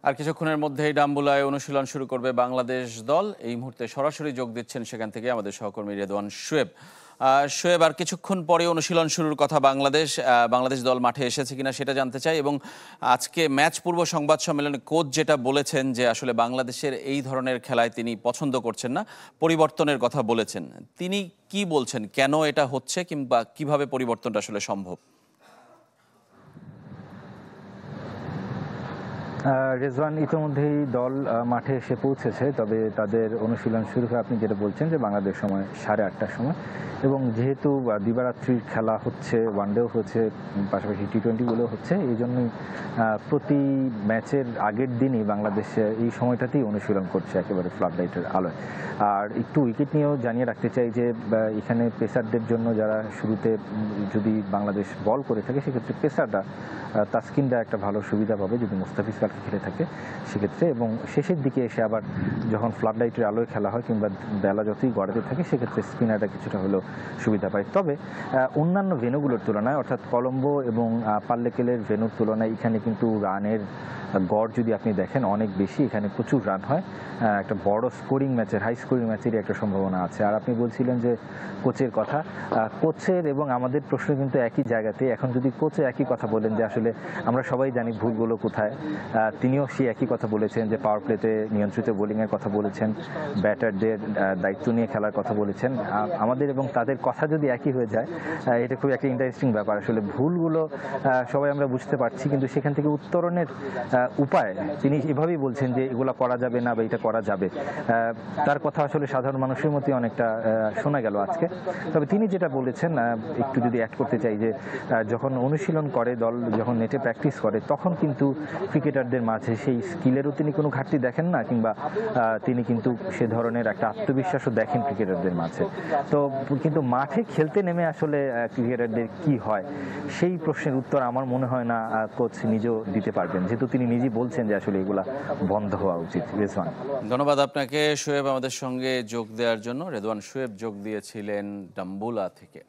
আর কিছুক্ষণের মধ্যেই ডাম্বুলায় অনুশীলন শুরু করবে বাংলাদেশ দল। এই মুহূর্তে সরাসরি যোগ দিচ্ছেন সেখান থেকে আমাদের সহকর্মী রেদওয়ান শোয়েব। শোয়েব, আর কিছুক্ষণ পরে অনুশীলন শুরুর কথা। বাংলাদেশ দল মাঠে এসেছে কিনা সেটা জানতে চাই। এবং আজকে ম্যাচ পূর্ব সংবাদ সম্মেলনে কোচ যেটা বলেছেন যে আসলে বাংলাদেশের এই ধরনের খেলায় তিনি পছন্দ করছেন না, পরিবর্তনের কথা বলেছেন। তিনি কি বলছেন, কেন এটা হচ্ছে কিংবা কিভাবে পরিবর্তনটা আসলে সম্ভব? রেজওয়ান, ইতিমধ্যেই দল মাঠে এসে পৌঁছেছে, তবে তাদের অনুশীলন শুরু হয় আপনি যেটা বলছেন যে বাংলাদেশ সময় 8:30টার সময়। এবং যেহেতু দিবারাত্রির খেলা হচ্ছে, ওয়ানডেও হচ্ছে, পাশাপাশি টি-20গুলোও হচ্ছে, এই জন্যই প্রতি ম্যাচের আগের দিনই বাংলাদেশ এই সময়টাতেই অনুশীলন করছে একেবারে ফ্লাড লাইটের আলোয়। আর একটু উইকেট নিয়েও জানিয়ে রাখতে চাই যে এখানে পেসারদের জন্য যারা শুরুতে যদি বাংলাদেশ বল করে থাকে সেক্ষেত্রে পেসাররা তাসকিনরা একটা ভালো সুবিধা পাবে যদি মুস্তাফিজ কালকে খেলে থাকে সেক্ষেত্রে। এবং শেষের দিকে এসে আবার যখন ফ্লাড লাইটের আলোয় খেলা হয় কিংবা বেলা যতই গড়াতে থাকে সেক্ষেত্রে স্পিনাররা কিছুটা হলেও সুবিধা পায়। তবে অন্যান্য ভেন্যুগুলোর তুলনায়, অর্থাৎ কলম্বো এবং পাল্লেকেলের ভেন্যুর তুলনায় এখানে কিন্তু রানের গড় যদি আপনি দেখেন অনেক বেশি। এখানে প্রচুর রান হয়, একটা বড় স্কোরিং ম্যাচের, হাই স্কোরিং ম্যাচেরই একটা সম্ভাবনা আছে। আর আপনি বলছিলেন যে কোচের কথা, কোচের এবং আমাদের প্রশ্ন কিন্তু একই জায়গাতে। এখন যদি কোচে একই কথা বলেন যে আসলে আমরা সবাই জানি ভুলগুলো কোথায়, তিনিও সেই একই কথা বলেছেন যে পাওয়ার প্লেতে নিয়ন্ত্রিত বোলিংয়ের কথা বলেছেন, ব্যাটারদের দায়িত্ব নিয়ে খেলার কথা বলেছেন। আমাদের এবং তাদের কথা যদি একই হয়ে যায়, এটা খুব একটা ইন্টারেস্টিং ব্যাপার। আসলে ভুলগুলো সবাই আমরা বুঝতে পারছি, কিন্তু সেখান থেকে উত্তরণের উপায় তিনি এভাবেই বলছেন যে এগুলো করা যাবে না বা এটা করা যাবে। তার কথা আসলে সাধারণ মানুষের মধ্যে অনেকটা শোনা গেল আজকে। তবে তিনি যেটা বলেছেন, একটু যদি অ্যাড করতে চাই, যে যখন অনুশীলন করে দল, যখন নেটে প্র্যাকটিস করে, তখন কিন্তু ক্রিকেটারদের মাঝে সেই স্কিলেরও তিনি কোনো ঘাটতি দেখেন না, কিংবা তিনি কিন্তু সে ধরনের একটা আত্মবিশ্বাসও দেখেন ক্রিকেটারদের মাঝে। তো কিন্তু মাঠে খেলতে নেমে আসলে ক্রিকেটারদের কি হয় সেই প্রশ্নের উত্তর আমার মনে হয় না কোচ নিজেও দিতে পারবেন, যেহেতু তিনি নিজেই বলছেন যে আসলে এগুলা বন্ধ হওয়া উচিত। রেজওয়ান, ধন্যবাদ আপনাকে শোয়েব আমাদের সঙ্গে যোগ দেওয়ার জন্য। রেদওয়ান শোয়েব যোগ দিয়েছিলেন ডাম্বুলা থেকে।